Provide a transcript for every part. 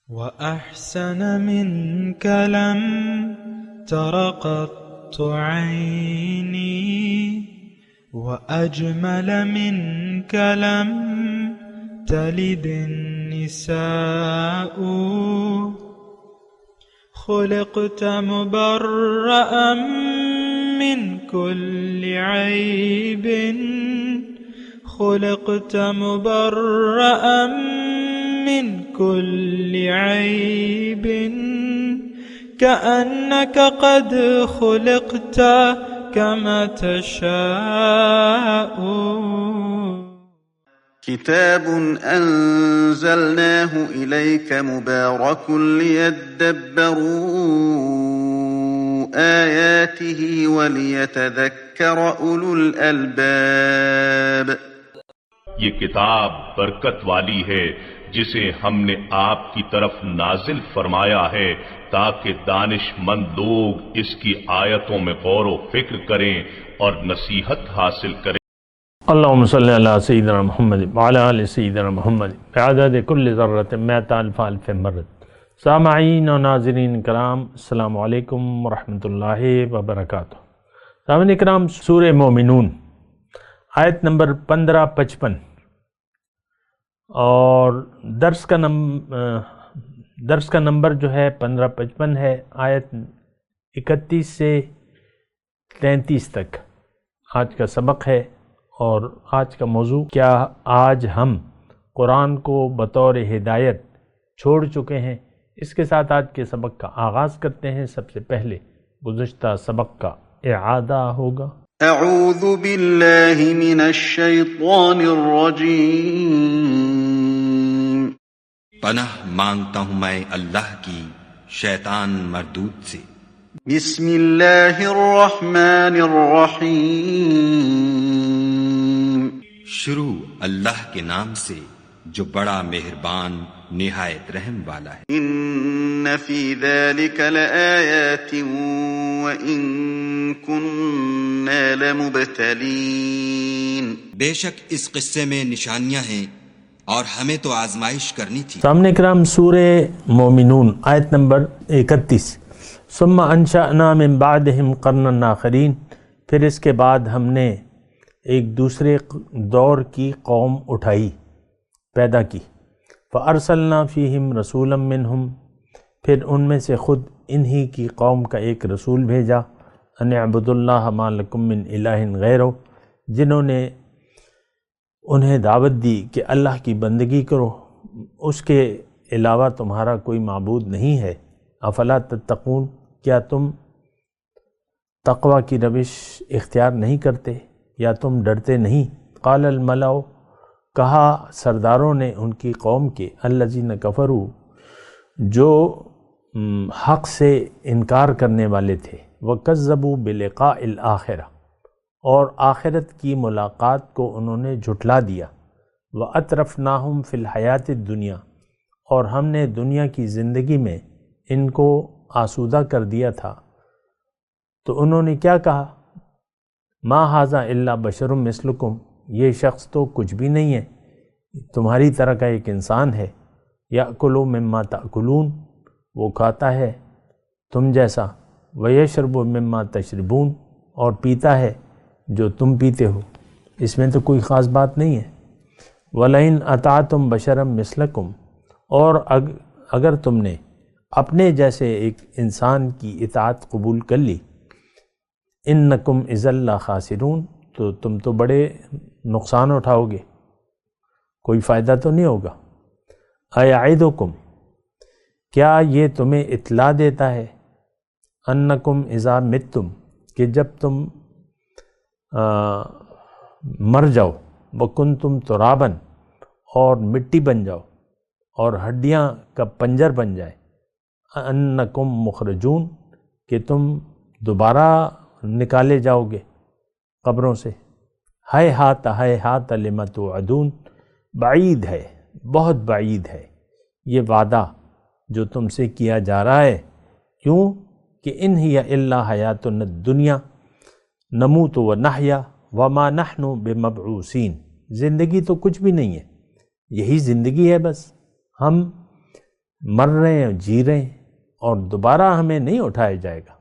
وأحسن منك لم تر قط عيني وأجمل منك لم تلد النساء خلقت مبرأ من كل عيب خلقت مبرأ من كل عيب كأنك قد خلقت كما تشاء. كتاب أنزلناه إليك مبارك ليدبروا آياته وليتذكر أولو الألباب. یہ کتاب برکت والی ہے جسے ہم نے آپ کی طرف نازل فرمایا ہے تاکہ دانش مند لوگ اس کی آیتوں میں غور و فکر کریں اور نصیحت حاصل کریں. اللہم صلی علی سیدنا محمد وعلی آل سیدنا محمد بعدد کل ذرۃ مئۃ الف الف مرۃ. سامعین و ناظرین کرام، السلام علیکم ورحمۃ اللہ وبرکاتہ. سامعین کرام، سورہ مومنون آیت نمبر 15-55 اور درس کا نمبر جو ہے 15-55 ہے. آیت 31 سے 33 تک آج کا سبق ہے. اور آج کا موضوع، کیا آج ہم قرآن کو بطور ہدایت چھوڑ چکے ہیں؟ اس کے ساتھ آج کے سبق کا آغاز کرتے ہیں. سب سے پہلے گزشتہ سبق کا اعادہ ہوگا. اعوذ باللہ من الشیطان الرجیم. پناہ مانگتا ہوں میں اللہ کی شیطان مردود سے. بسم اللہ الرحمن الرحیم. شروع اللہ کے نام سے جو بڑا مہربان نہایت رحم والا ہے. ان فی ذلک لآیات وإن كنا لمبتلین. بے شک اس قصے میں نشانیاں ہیں اور ہمیں تو آزمائش کرنی تھی. سامنے کرام، سورہ مومنون آیت نمبر 31. ثم انشأنا من بعدہم قرنا آخرین. پھر اس کے بعد ہم نے ایک دوسرے دور کی قوم اٹھائی، پیدا کی. فارسلنا فیہم رسولا منہم. پھر ان میں سے خود انہی کی قوم کا ایک رسول بھیجا. ان اعبدوا اللہ ما لکم من الہ غیرہ. جنہوں نے انہیں دعوت دی کہ اللہ کی بندگی کرو، اس کے علاوہ تمہارا کوئی معبود نہیں ہے. افلا تتقون. کیا تم تقوی کی روش اختیار نہیں کرتے یا تم ڈرتے نہیں؟ قال الملأ. کہا سرداروں نے ان کی قوم کے، الذین کفروا، جو حق سے انکار کرنے والے تھے، وکذبوا بلقاء الآخرہ، اور آخرت کی ملاقات کو انہوں نے جھٹلا دیا. وَأَتْرَفْنَاهُمْ فِي الْحَيَاةِ الدُّنْيَا. اور ہم نے دنیا کی زندگی میں ان کو آسودہ کر دیا تھا. تو انہوں نے کیا کہا؟ ما ھذا الا بشر مثلکم. یہ شخص تو کچھ بھی نہیں ہے، تمہاری طرح کا ایک انسان ہے. یأکل مما تأکلون. وہ کھاتا ہے تم جیسا. ویشرب مما تشربون. اور پیتا ہے جو تم پیتے ہو. اس میں تو کوئی خاص بات نہیں ہے. وَلَئِنْ أَطَعْتُمْ بَشَرًا مِثْلَكُمْ. اور اگر تم نے اپنے جیسے ایک انسان کی اطاعت قبول کر لی، اِنَّكُمْ إِذًا لَخَاسِرُونَ. تو تم تو بڑے نقصان اٹھاؤ گے، کوئی فائدہ تو نہیں ہوگا. اَيَعِدُكُمْ. کیا یہ تمہیں اطلاع دیتا ہے، اَنَّكُمْ إِذَا مِتْتُمْ، کہ جب تم مر جاؤ، وَكُنْتُمْ تُرَابًا، اور مٹی بن جاؤ اور ہڈیاں کا پنجر بن جائے، اَنَّكُمْ مُخْرَجُونَ، کہ تم دوبارہ نکالے جاؤ گے قبروں سے. ہیہات لما توعدون. بعید ہے، بہت بعید ہے یہ وعدہ جو تم سے کیا جا رہا ہے. کیوں کہ ان ہی الا حیاتنا الدنیا نموت و نحیا وما نحن بمبعوثین. زندگی تو کچھ بھی نہیں ہے، یہی زندگی ہے بس. ہم مر رہے ہیں، جی رہے ہیں، اور دوبارہ ہمیں نہیں اٹھایا جائے گا۔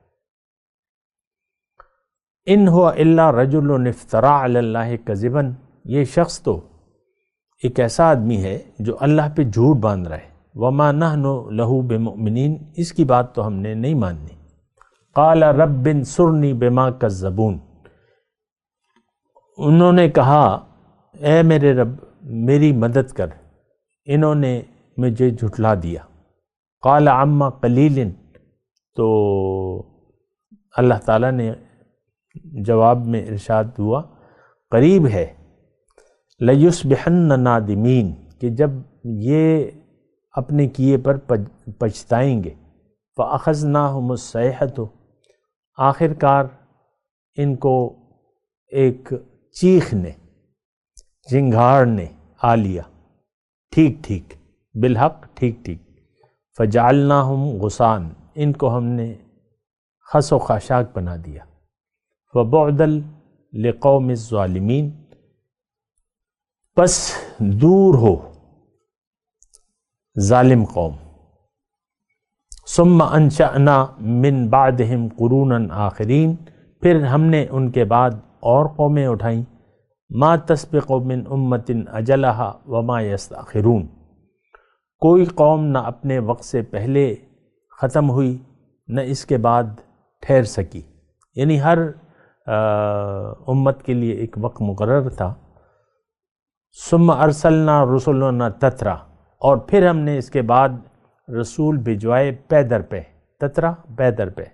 ان ہوا الا رجل افترا علی اللہ کذبا، یہ شخص تو ایک ایسا آدمی ہے جو اللہ پہ جھوٹ باندھ رہا ہے۔ وما نحن لہ بمؤمنین، اس کی بات تو ہم نے نہیں ماننی۔ قال رب انصرنی بما کذبون، انہوں نے کہا اے میرے رب میری مدد کر، انہوں نے مجھے جھٹلا دیا۔ قال عما قلیل، تو اللہ تعالیٰ نے جواب میں ارشاد ہوا قریب ہے، لیصبحن نادمین، کہ جب یہ اپنے کیے پر پچھتائیں گے۔ فاخذناہم الصیحۃ، آخر کار ان کو ایک چیخ نے، چنگھاڑ نے آ لیا، ٹھیک ٹھیک، بالحق ٹھیک ٹھیک۔ فجعلناہم غثان، ان کو ہم نے خس و خاشاک بنا دیا۔ فبعدا لقوم الظالمین، پس دور ہو ظالم قوم۔ ثم انشأنا من بعدہم قرونا آخرین، پھر ہم نے ان کے بعد اور قومیں اٹھائیں۔ ما تسبق من امت اجلہا وما یستأخرون، کوئی قوم نہ اپنے وقت سے پہلے ختم ہوئی نہ اس کے بعد ٹھہر سکی، یعنی ہر امت کے لیے ایک وقت مقرر تھا۔ ثم ارسلنا رسلنا تترا، اور پھر ہم نے اس کے بعد رسول بھجوائے پے در پہ، تترا پے در پہ۔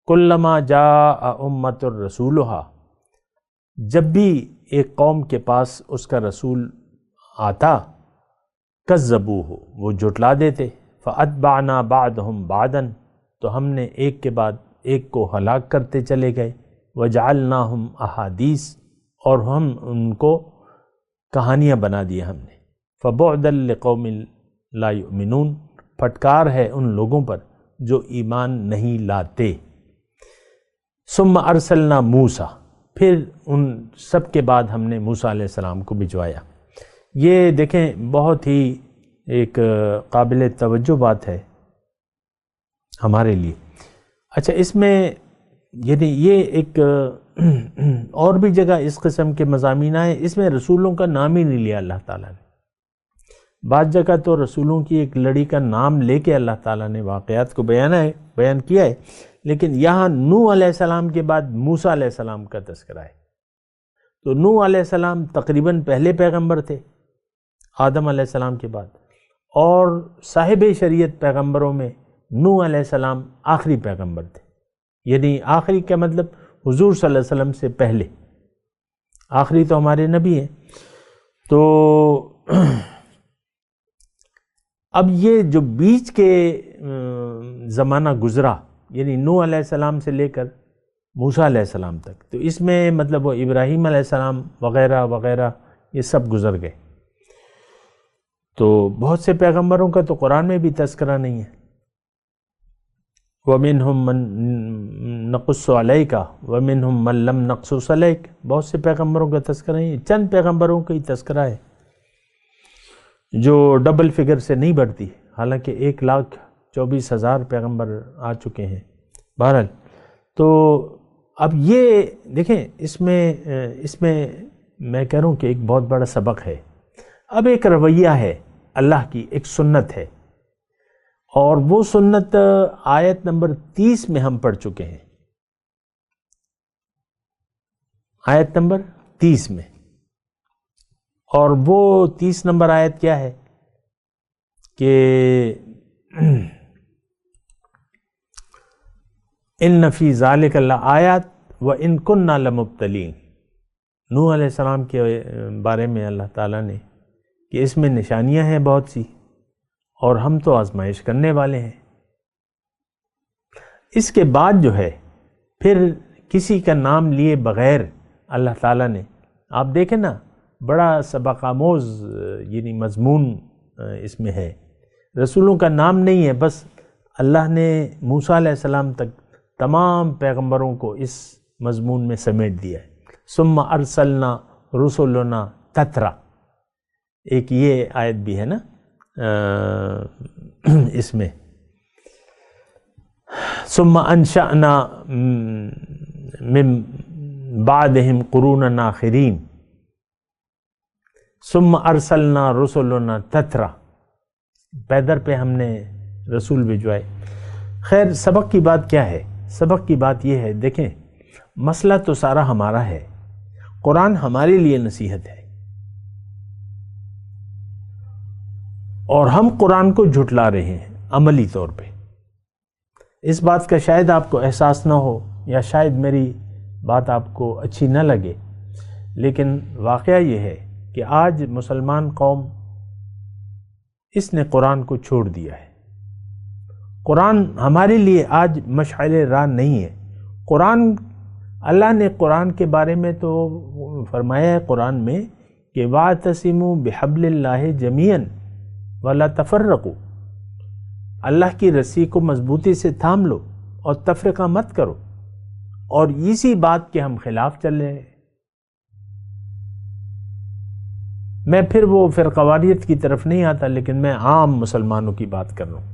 کلما جاء امت رسولہا، جب بھی ایک قوم کے پاس اس کا رسول آتا، کذبوہ، وہ جھٹلا دیتے۔ فاتبعنا بعضهم بعضا، تو ہم نے ایک کے بعد ایک کو ہلاک کرتے چلے گئے۔ وجعلناہم احادیث، اور ہم ان کو کہانیاں بنا دیا ہم نے۔ فبعدا لقوم لا یؤمنون، پھٹکار ہے ان لوگوں پر جو ایمان نہیں لاتے۔ ثم ارسلنا موسیٰ، پھر ان سب کے بعد ہم نے موسیٰ علیہ السلام کو بھجوایا۔ یہ دیکھیں بہت ہی ایک قابل توجہ بات ہے ہمارے لیے۔ اچھا، اس میں یعنی یہ ایک اور بھی جگہ اس قسم کے مضامین آئے، اس میں رسولوں کا نام ہی نہیں لیا اللہ تعالیٰ نے۔ بعض جگہ تو رسولوں کی ایک لڑی کا نام لے کے اللہ تعالیٰ نے واقعات کو بیان کیا ہے، لیکن یہاں نوح علیہ السلام کے بعد موسیٰ علیہ السلام کا تذکرہ ہے۔ تو نوح علیہ السلام تقریباً پہلے پیغمبر تھے آدم علیہ السلام کے بعد، اور صاحب شریعت پیغمبروں میں نوح علیہ السلام آخری پیغمبر تھے، یعنی آخری کا مطلب حضور صلی اللہ علیہ وسلم سے پہلے، آخری تو ہمارے نبی ہیں۔ تو اب یہ جو بیچ کے زمانہ گزرا، یعنی نوح علیہ السلام سے لے کر موسیٰ علیہ السلام تک، تو اس میں مطلب وہ ابراہیم علیہ السلام وغیرہ وغیرہ یہ سب گزر گئے۔ تو بہت سے پیغمبروں کا تو قرآن میں بھی تذکرہ نہیں ہے۔ وَمِنْهُمْ مَن نَقُصُّ عَلَيْكَ وَمِنْهُمْ مَن لَمْ نَقْصُصْ عَلَيْكَ، بہت سے پیغمبروں کا تذکرہ نہیں ہے، چند پیغمبروں کا ہی تذکرہ ہے جو ڈبل فگر سے نہیں بڑھتی، حالانکہ 1,24,000 پیغمبر آ چکے ہیں۔ بہرحال تو اب یہ دیکھیں، اس میں میں کہہ رہا ہوں کہ ایک بہت بڑا سبق ہے۔ اب ایک رویہ ہے اللہ کی، ایک سنت ہے، اور وہ سنت آیت نمبر 30 میں ہم پڑھ چکے ہیں، آیت نمبر 30 میں، اور وہ 30 نمبر آیت کیا ہے کہ ان فی ذالک لآیات وان کننا لمبتلین، نوح علیہ السلام کے بارے میں اللہ تعالیٰ نے کہ اس میں نشانیاں ہیں بہت سی، اور ہم تو آزمائش کرنے والے ہیں۔ اس کے بعد جو ہے پھر کسی کا نام لیے بغیر اللہ تعالیٰ نے، آپ دیکھیں نا، بڑا سبق آموز یعنی مضمون اس میں ہے۔ رسولوں کا نام نہیں ہے، بس اللہ نے موسیٰ علیہ السلام تک تمام پیغمبروں کو اس مضمون میں سمیٹ دیا ہے۔ ثم ارسلنا رسلنا تترا، ایک یہ آیت بھی ہے نا، اس میں ثم انشأنا من بعدهم قرونا آخرین ثم ارسلنا رسلنا تترا، پیدر پہ ہم نے رسول بھجوائے۔ خیر، سبق کی بات کیا ہے؟ سبق کی بات یہ ہے، دیکھیں مسئلہ تو سارا ہمارا ہے، قرآن ہمارے لیے نصیحت ہے، اور ہم قرآن کو جھٹلا رہے ہیں عملی طور پہ۔ اس بات کا شاید آپ کو احساس نہ ہو، یا شاید میری بات آپ کو اچھی نہ لگے، لیکن واقعہ یہ ہے کہ آج مسلمان قوم اس نے قرآن کو چھوڑ دیا ہے۔ قرآن ہمارے لیے آج مشعل راہ نہیں ہے۔ قرآن، اللہ نے قرآن کے بارے میں تو فرمایا ہے قرآن میں کہ وَاعْتَصِمُوا بِحَبْلِ اللَّهِ جَمِيعًا وَلَا تَفَرَّقُوا، اللہ کی رسی کو مضبوطی سے تھام لو اور تفرقہ مت کرو، اور اسی بات کے ہم خلاف چل رہے ہیں۔ میں پھر وہ فرقواریت کی طرف نہیں آتا، لیکن میں عام مسلمانوں کی بات کر رہا ہوں۔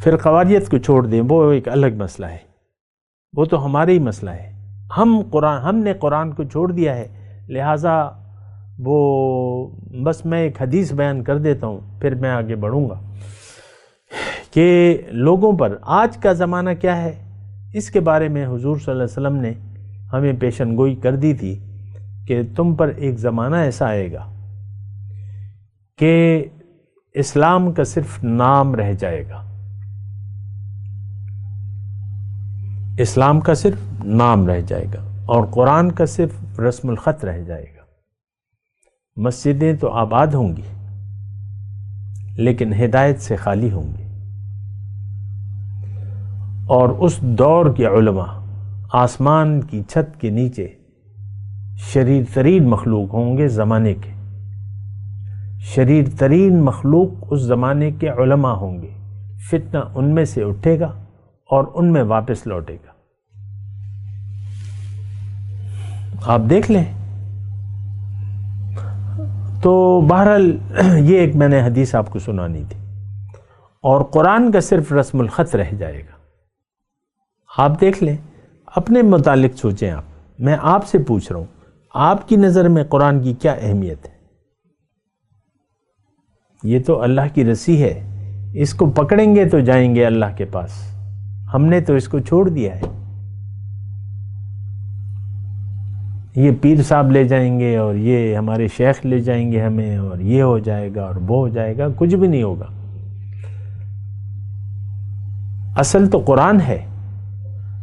فرقواریت کو چھوڑ دیں، وہ ایک الگ مسئلہ ہے، وہ تو ہمارا ہی مسئلہ ہے۔ ہم نے قرآن کو چھوڑ دیا ہے، لہٰذا وہ بس میں ایک حدیث بیان کر دیتا ہوں، پھر میں آگے بڑھوں گا کہ لوگوں پر آج کا زمانہ کیا ہے، اس کے بارے میں حضور صلی اللہ علیہ وسلم نے ہمیں پیشن گوئی کر دی تھی کہ تم پر ایک زمانہ ایسا آئے گا کہ اسلام کا صرف نام رہ جائے گا، اسلام کا صرف نام رہ جائے گا، اور قرآن کا صرف رسم الخط رہ جائے گا۔ مسجدیں تو آباد ہوں گی، لیکن ہدایت سے خالی ہوں گی، اور اس دور کے علماء آسمان کی چھت کے نیچے شریر ترین مخلوق ہوں گے زمانے کے، شریر ترین مخلوق اس زمانے کے علماء ہوں گے، فتنہ ان میں سے اٹھے گا اور ان میں واپس لوٹے گا۔ آپ دیکھ لیں۔ تو بہرحال یہ ایک میں نے حدیث آپ کو سنانی تھی، اور قرآن کا صرف رسم الخط رہ جائے گا۔ آپ دیکھ لیں، اپنے متعلق سوچیں۔ میں آپ سے پوچھ رہا ہوں، آپ کی نظر میں قرآن کی کیا اہمیت ہے؟ یہ تو اللہ کی رسی ہے، اس کو پکڑیں گے تو جائیں گے اللہ کے پاس، ہم نے تو اس کو چھوڑ دیا ہے۔ یہ پیر صاحب لے جائیں گے، اور یہ ہمارے شیخ لے جائیں گے ہمیں، اور یہ ہو جائے گا اور وہ ہو جائے گا، کچھ بھی نہیں ہوگا۔ اصل تو قرآن ہے،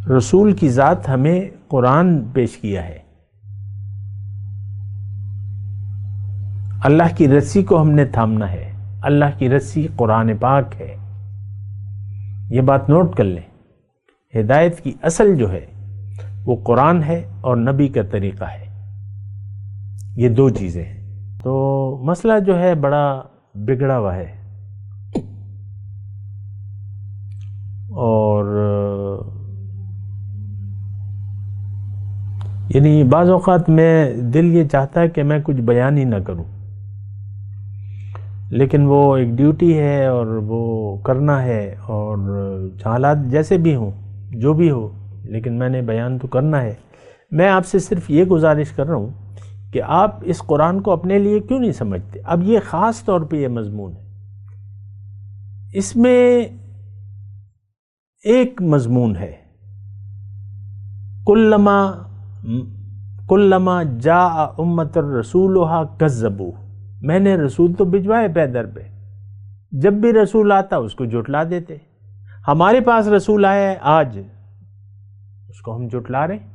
رسول کی ذات ہمیں قرآن پیش کیا ہے، اللہ کی رسی کو ہم نے تھامنا ہے، اللہ کی رسی قرآن پاک ہے۔ یہ بات نوٹ کر لیں، ہدایت کی اصل جو ہے وہ قرآن ہے اور نبی کا طریقہ ہے، یہ دو چیزیں ہیں۔ تو مسئلہ جو ہے بڑا بگڑا ہوا ہے، اور یعنی بعض اوقات میں دل یہ چاہتا ہے کہ میں کچھ بیان ہی نہ کروں، لیکن وہ ایک ڈیوٹی ہے اور وہ کرنا ہے، اور حالات جیسے بھی ہوں، جو بھی ہو، لیکن میں نے بیان تو کرنا ہے۔ میں آپ سے صرف یہ گزارش کر رہا ہوں کہ آپ اس قرآن کو اپنے لیے کیوں نہیں سمجھتے؟ اب یہ خاص طور پہ یہ مضمون ہے، اس میں ایک مضمون ہے، کلما جاء امت الرسولھا کذبوا، میں نے رسول تو بھجوائے پیدر پہ، جب بھی رسول آتا اس کو جھٹلا دیتے۔ ہمارے پاس رسول آیا ہے آج، اس کو ہم جھٹلا رہے ہیں،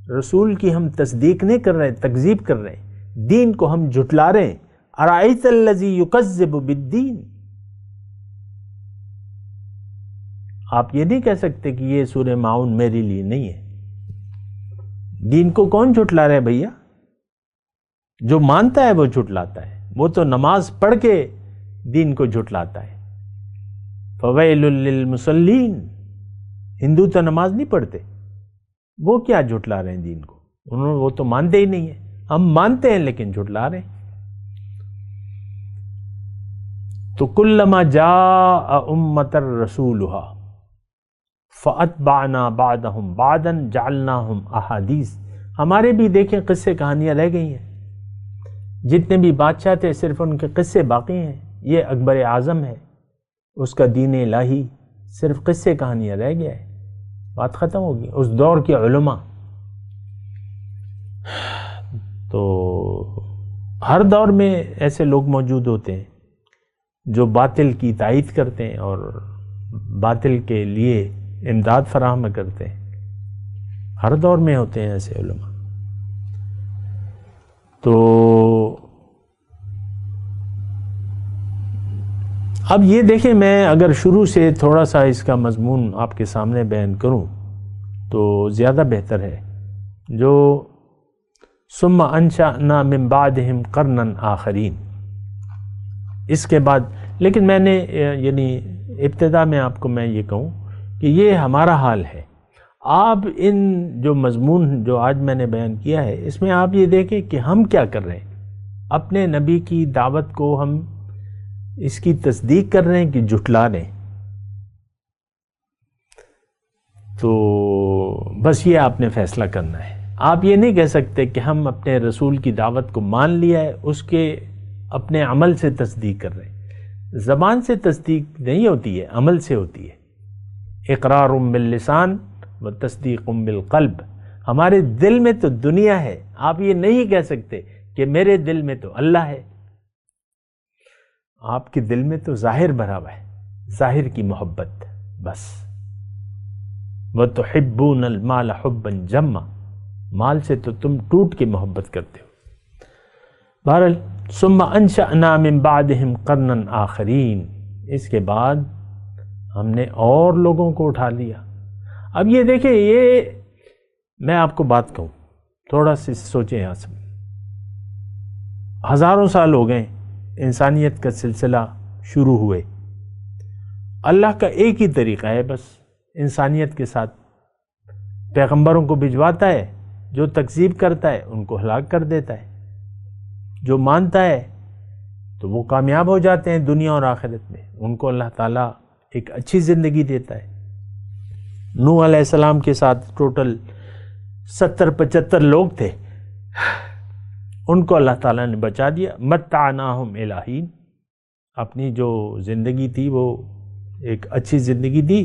رسول کی ہم تصدیق نہیں کر رہے، تکذیب کر رہے ہیں، دین کو ہم جھٹلا رہے ہیں۔ ارأیت الذی یکذب بالدین، آپ یہ نہیں کہہ سکتے کہ یہ سورہ معون میرے لیے نہیں ہے۔ دین کو کون جھٹلا رہا ہے بھیا؟ جو مانتا ہے وہ جھٹلاتا ہے، وہ تو نماز پڑھ کے دین کو جھٹلاتا ہے۔ فویل للمصلین، ہندو تو نماز نہیں پڑھتے، وہ کیا جھٹلا رہے ہیں دین کو؟ وہ تو مانتے ہی نہیں ہیں، ہم مانتے ہیں لیکن جھٹلا رہے ہیں۔ تو کلما جاء امۃ رسولھا فاتبعنا بعدهم بعدا جعلناهم احادیث. ہمارے بھی دیکھیں قصے کہانیاں رہ گئی ہیں، جتنے بھی بادشاہ تھے صرف ان کے قصے باقی ہیں. یہ اکبر اعظم ہے، اس کا دین الہی صرف قصے کہانیاں رہ گیا ہے، بات ختم ہوگی. اس دور کے علماء تو ہر دور میں ایسے لوگ موجود ہوتے ہیں جو باطل کی تائید کرتے ہیں اور باطل کے لیے امداد فراہم کرتے ہیں. ہر دور میں ہوتے ہیں ایسے علماء. تو اب یہ دیکھیں، میں اگر شروع سے تھوڑا سا اس کا مضمون آپ کے سامنے بیان کروں تو زیادہ بہتر ہے. جو ثم انشأنا من بعدهم قرنا آخرین، اس کے بعد، لیکن میں نے یعنی ابتدا میں آپ کو میں یہ کہوں کہ یہ ہمارا حال ہے. آپ ان جو مضمون جو آج میں نے بیان کیا ہے، اس میں آپ یہ دیکھیں کہ ہم کیا کر رہے ہیں. اپنے نبی کی دعوت کو ہم اس کی تصدیق کر رہے ہیں کہ جھٹلا رہے ہیں. تو بس یہ آپ نے فیصلہ کرنا ہے. آپ یہ نہیں کہہ سکتے کہ ہم اپنے رسول کی دعوت کو مان لیا ہے، اس کے اپنے عمل سے تصدیق کر رہے ہیں. زبان سے تصدیق نہیں ہوتی ہے، عمل سے ہوتی ہے. اقرار باللسان و تصدیق بالقلب. ہمارے دل میں تو دنیا ہے، آپ یہ نہیں کہہ سکتے کہ میرے دل میں تو اللہ ہے. آپ کے دل میں تو ظاہر بھرا ہوا ہے، ظاہر کی محبت بس. وَتُحِبُّونَ الْمَالَ حُبًّا جَمًّا، مال سے تو تم ٹوٹ کے محبت کرتے ہو. بہرحال ثم انشأنا من بعدهم قرنا آخرین، اس کے بعد ہم نے اور لوگوں کو اٹھا لیا. اب یہ دیکھیں، یہ میں آپ کو بات کہوں، تھوڑا سی سوچیں. یہاں سے ہزاروں سال ہو گئے انسانیت کا سلسلہ شروع ہوئے. اللہ کا ایک ہی طریقہ ہے بس انسانیت کے ساتھ. پیغمبروں کو بھجواتا ہے، جو تکذیب کرتا ہے ان کو ہلاک کر دیتا ہے، جو مانتا ہے تو وہ کامیاب ہو جاتے ہیں دنیا اور آخرت میں. ان کو اللہ تعالیٰ ایک اچھی زندگی دیتا ہے. نوح علیہ السلام کے ساتھ ٹوٹل 70-75 لوگ تھے، ان کو اللہ تعالیٰ نے بچا دیا. متعناہم الی حین، اپنی جو زندگی تھی وہ ایک اچھی زندگی دی.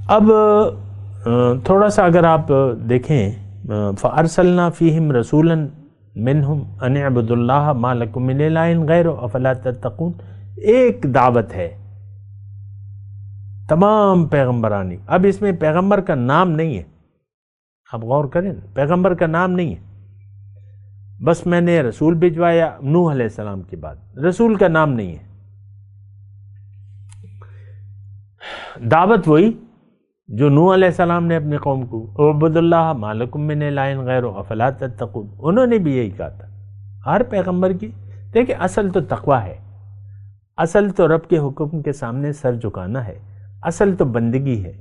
اب تھوڑا سا اگر آپ دیکھیں، فَأَرْسَلْنَا فِيهِمْ رَسُولًا مِّنْهُمْ أَنِ اعْبُدُوا اللَّهَ مَا لَكُم مِّنْ إِلَٰهٍ غَيْرُهُ أَفَلَا تَتَّقُونَ. ایک دعوت ہے تمام پیغمبرانی. اب اس میں پیغمبر کا نام نہیں ہے، آپ غور کریں، پیغمبر کا نام نہیں ہے، بس میں نے رسول بھجوایا. نوح علیہ السلام کے بعد رسول کا نام نہیں ہے. دعوت وہی جو نوح علیہ السلام نے اپنی قوم کو، اعبدوا اللہ ما لکم من الہ غیرہ افلا تتقون، انہوں نے بھی یہی کہا تھا. ہر پیغمبر کی دیکھیں اصل تو تقویٰ ہے، اصل تو رب کے حکم کے سامنے سر جھکانا ہے، اصل تو بندگی ہے.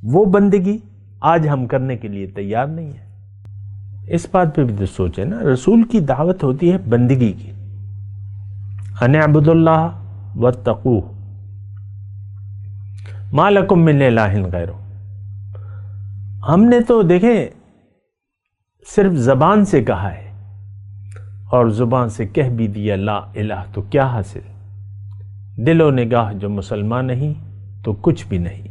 وہ بندگی آج ہم کرنے کے لیے تیار نہیں ہے. اس بات پہ بھی تو سوچیں نا، رسول کی دعوت ہوتی ہے بندگی کی. ان اعبدوا اللہ واتقوہ ما لکم من الہ غیرہ. ہم نے تو دیکھیں صرف زبان سے کہا ہے اور زبان سے کہہ بھی دیا لا الہ، تو کیا حاصل؟ دل و نگاہ جو مسلمان نہیں تو کچھ بھی نہیں.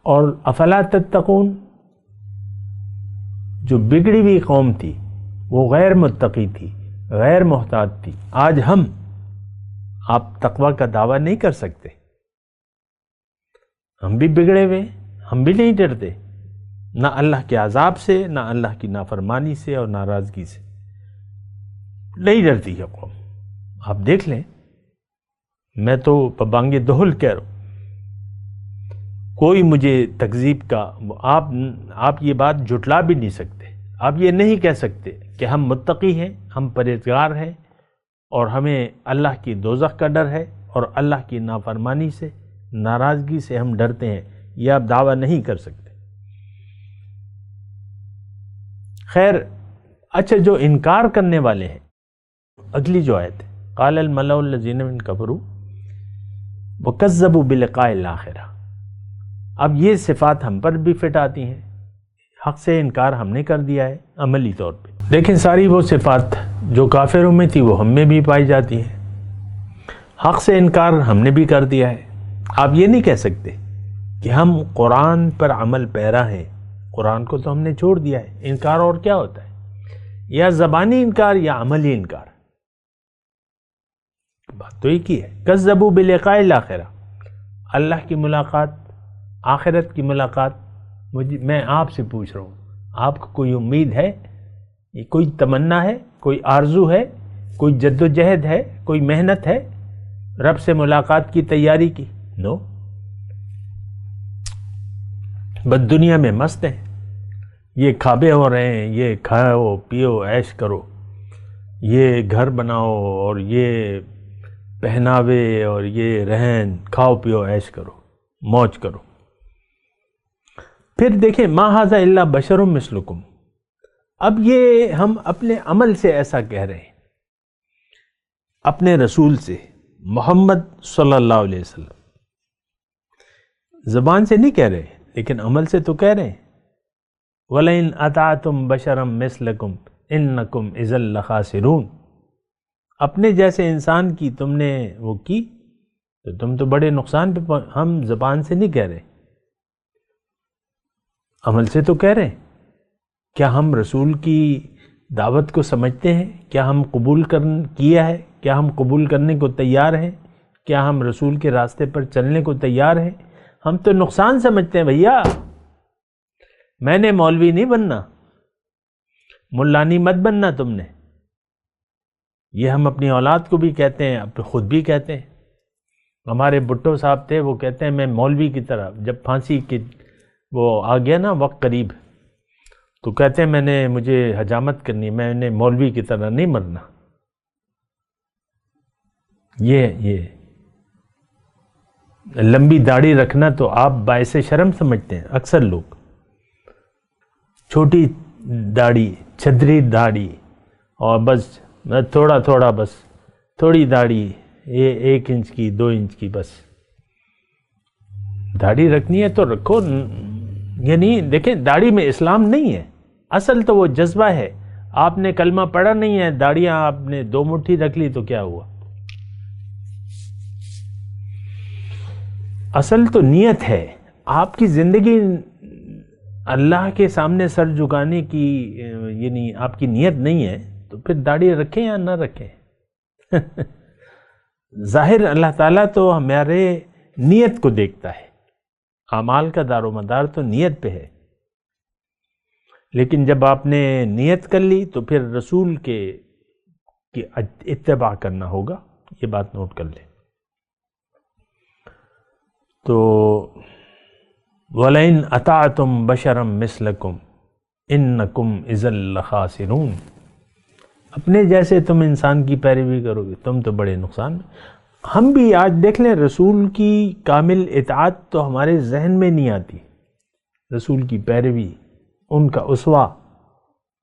اور افلا تتقون، جو بگڑی ہوئی قوم تھی وہ غیر متقی تھی، غیر محتاط تھی. آج آپ تقوی کا دعویٰ نہیں کر سکتے. ہم بھی بگڑے ہوئے، ہم بھی نہیں ڈرتے، نہ اللہ کے عذاب سے، نہ اللہ کی نافرمانی سے اور ناراضگی سے نہیں ڈرتی ہے قوم. آپ دیکھ لیں، میں تو ببانگ دہل کہہ رہا ہوں، کوئی مجھے تکذیب کا، آپ یہ بات جھٹلا بھی نہیں سکتے. آپ یہ نہیں کہہ سکتے کہ ہم متقی ہیں، ہم پرہیزگار ہیں اور ہمیں اللہ کی دوزخ کا ڈر ہے اور اللہ کی نافرمانی سے، ناراضگی سے ہم ڈرتے ہیں. یہ آپ دعویٰ نہیں کر سکتے. خیر، اچھا، جو انکار کرنے والے ہیں، اگلی جو آیت ہے قال الملأ الذین من کفروا وکذبوا بلقاء الآخرہ. اب یہ صفات ہم پر بھی فٹ آتی ہیں. حق سے انکار ہم نے کر دیا ہے عملی طور پہ. دیکھیں ساری وہ صفات جو کافروں میں تھی وہ ہم میں بھی پائی جاتی ہیں. حق سے انکار ہم نے بھی کر دیا ہے. آپ یہ نہیں کہہ سکتے کہ ہم قرآن پر عمل پیرا ہیں. قرآن کو تو ہم نے چھوڑ دیا ہے. انکار اور کیا ہوتا ہے؟ یا زبانی انکار یا عملی انکار. بات تو ایک ہی ہے. کذبوا بلقاء الآخرہ، اللہ کی ملاقات، آخرت کی ملاقات. میں آپ سے پوچھ رہا ہوں، آپ کو کوئی امید ہے، کوئی تمنا ہے، کوئی آرزو ہے، کوئی جد و جہد ہے، کوئی محنت ہے رب سے ملاقات کی تیاری کی؟ نو. بس دنیا میں مست ہیں. یہ کھابے ہو رہے ہیں، یہ کھاؤ پیو عیش کرو، یہ گھر بناؤ اور یہ پہناوے اور یہ رہن، کھاؤ پیو عیش کرو، موج کرو. پھر دیکھیں ما ھذا الا بشر مثلکم. اب یہ ہم اپنے عمل سے ایسا کہہ رہے ہیں، اپنے رسول سے محمد صلی اللہ علیہ وسلم. زبان سے نہیں کہہ رہے لیکن عمل سے تو کہہ رہے ہیں. وَلَئِنْ أَطَعْتُمْ بَشَرًا مِثْلَكُمْ إِنَّكُمْ إِذًا لَخَاسِرُونَ. اپنے جیسے انسان کی تم نے وہ کی تو تم تو بڑے نقصان پہ. ہم زبان سے نہیں کہہ رہے، عمل سے تو کہہ رہے ہیں. کیا ہم رسول کی دعوت کو سمجھتے ہیں؟ کیا ہم قبول کیا ہے؟ کیا ہم قبول کرنے کو تیار ہیں؟ کیا ہم رسول کے راستے پر چلنے کو تیار ہیں؟ ہم تو نقصان سمجھتے ہیں بھیا. میں نے مولوی نہیں بننا، ملانی مت بننا تم نے. یہ ہم اپنی اولاد کو بھی کہتے ہیں، اب خود بھی کہتے ہیں. ہمارے بھٹو صاحب تھے، وہ کہتے ہیں میں مولوی کی طرح، جب پھانسی کی وہ آ گیا نا وقت قریب، تو کہتے ہیں مجھے حجامت کرنی، میں نے مولوی کی طرح نہیں مرنا. یہ لمبی داڑھی رکھنا تو آپ باعث شرم سمجھتے ہیں اکثر لوگ. چھوٹی داڑھی، چھدری داڑھی، اور بس تھوڑا تھوڑا، بس تھوڑی داڑھی، 1 انچ کی 2 انچ کی، بس داڑھی رکھنی ہے تو رکھو. یعنی دیکھیں داڑھی میں اسلام نہیں ہے. اصل تو وہ جذبہ ہے. آپ نے کلمہ پڑھا نہیں ہے، داڑیاں آپ نے 2 مٹھی رکھ لی تو کیا ہوا؟ اصل تو نیت ہے. آپ کی زندگی اللہ کے سامنے سر جھکانے کی، یعنی آپ کی نیت نہیں ہے تو پھر داڑھی رکھیں یا نہ رکھیں. ظاہر اللہ تعالیٰ تو ہمارے نیت کو دیکھتا ہے. اعمال کا دار و مدار تو نیت پہ ہے. لیکن جب آپ نے نیت کر لی تو پھر رسول کی اتباع کرنا ہوگا. یہ بات نوٹ کر لیں. تو وَلَئِنْ أَطَعْتُمْ بَشَرًا مِثْلَكُمْ إِنَّكُمْ إِذًا لَخَاسِرُونَ. اپنے جیسے تم انسان کی پیروی کرو گے تم تو بڑے نقصان میں. ہم بھی آج دیکھ لیں رسول کی کامل اطاعت تو ہمارے ذہن میں نہیں آتی. رسول کی پیروی، ان کا اسوہ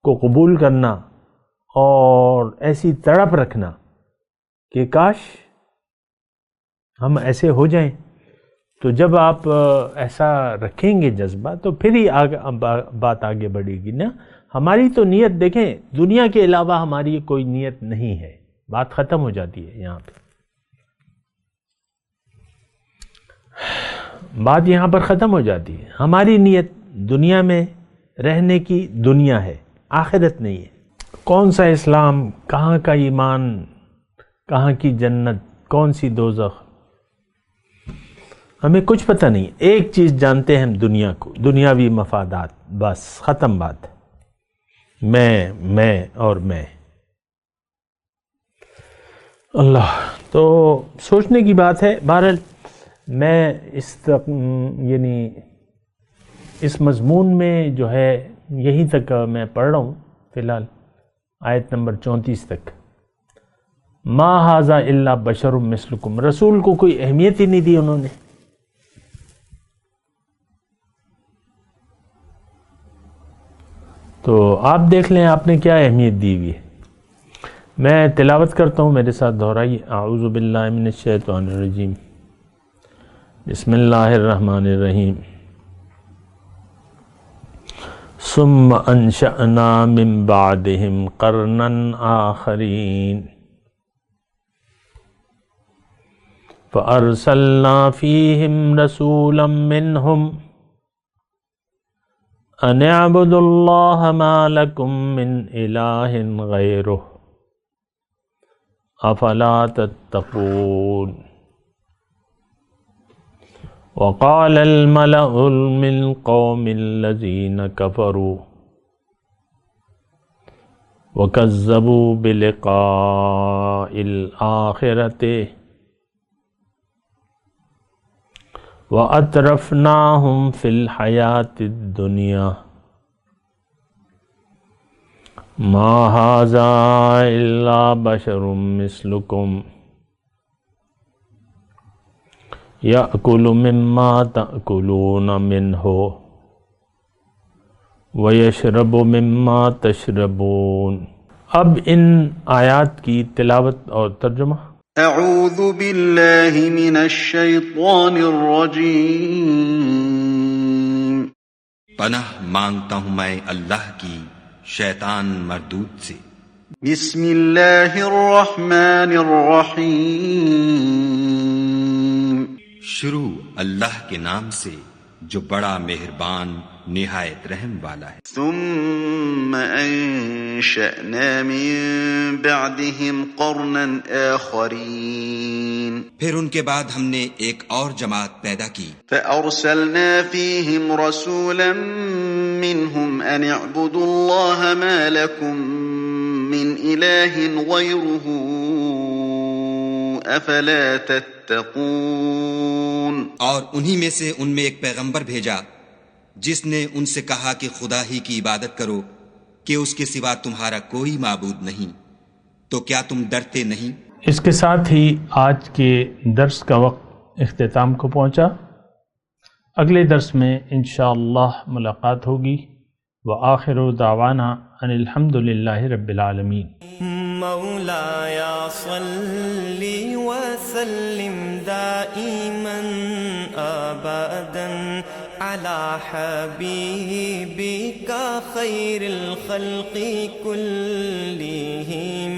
کو قبول کرنا اور ایسی تڑپ رکھنا کہ کاش ہم ایسے ہو جائیں. تو جب آپ ایسا رکھیں گے جذبہ تو پھر ہی بات آگے بڑھے گی نا. ہماری تو نیت دیکھیں دنیا کے علاوہ ہماری کوئی نیت نہیں ہے. بات ختم ہو جاتی ہے یہاں پہ. بات یہاں پر ختم ہو جاتی ہے. ہماری نیت دنیا میں رہنے کی دنیا ہے، آخرت نہیں ہے. کون سا اسلام، کہاں کا ایمان، کہاں کی جنت، کون سی دوزخ، ہمیں کچھ پتہ نہیں. ایک چیز جانتے ہیں ہم دنیا کو، دنیاوی مفادات، بس ختم بات. میں اور میں. اللہ، تو سوچنے کی بات ہے. بہرحال میں یعنی اس مضمون میں جو ہے یہیں تک میں پڑھ رہا ہوں فی الحال، آیت نمبر 34 تک. ما ھذا الا بشر مثلکم. رسول کو کوئی اہمیت ہی نہیں دی انہوں نے. تو آپ دیکھ لیں آپ نے کیا اہمیت دی ہوئی ہے. میں تلاوت کرتا ہوں، میرے ساتھ دہرائیے۔ اعوذ باللہ من الشیطان الرجیم، بسم اللہ الرحمن الرحیم۔ ثم انشأنا من بعدهم قرنا آخرین فأرسلنا فيهم رسولا منهم أن اعبدوا الله ما لكم من إله غيره أفلا تتقون وقال الملأ من قوم الذين كفروا وكذبوا بلقاء الآخرة وَأَتْرَفْنَاهُمْ فِي الْحَيَاةِ الدُّنْيَا مَا هَذَا إِلَّا بَشَرٌ مِثْلُكُمْ يَأْكُلُ مِمَّا تَأْكُلُونَ مِنْهُ وَيَشْرَبُ مِمَّا تَشْرَبُونَ۔ اب ان آیات کی تلاوت اور ترجمہ۔ اعوذ باللہ من الشیطان الرجیم۔ پناہ مانگتا ہوں میں اللہ کی شیطان مردود سے۔ بسم اللہ الرحمن الرحیم۔ شروع اللہ کے نام سے جو بڑا مہربان نہایت رحم والا ہے۔ ثم انشأنا من بعدهم قرنا آخرین، پھر ان کے بعد ہم نے ایک اور جماعت پیدا کی۔ فأرسلنا فيهم رسولا منهم أن اعبدوا الله ما لكم من إله غيره أفلا تتقون۔ اور انہی میں سے ان میں ایک پیغمبر بھیجا جس نے ان سے کہا کہ خدا ہی کی عبادت کرو کہ اس کے سوا تمہارا کوئی معبود نہیں، تو کیا تم ڈرتے نہیں؟ اس کے ساتھ ہی آج کے درس کا وقت اختتام کو پہنچا۔ اگلے درس میں انشاءاللہ ملاقات ہوگی۔ وآخر دعوانا ان الحمد للہ رب العالمین۔ مولاي صل وسلم دائما أبدا على حبيبك خير الخلق كلهم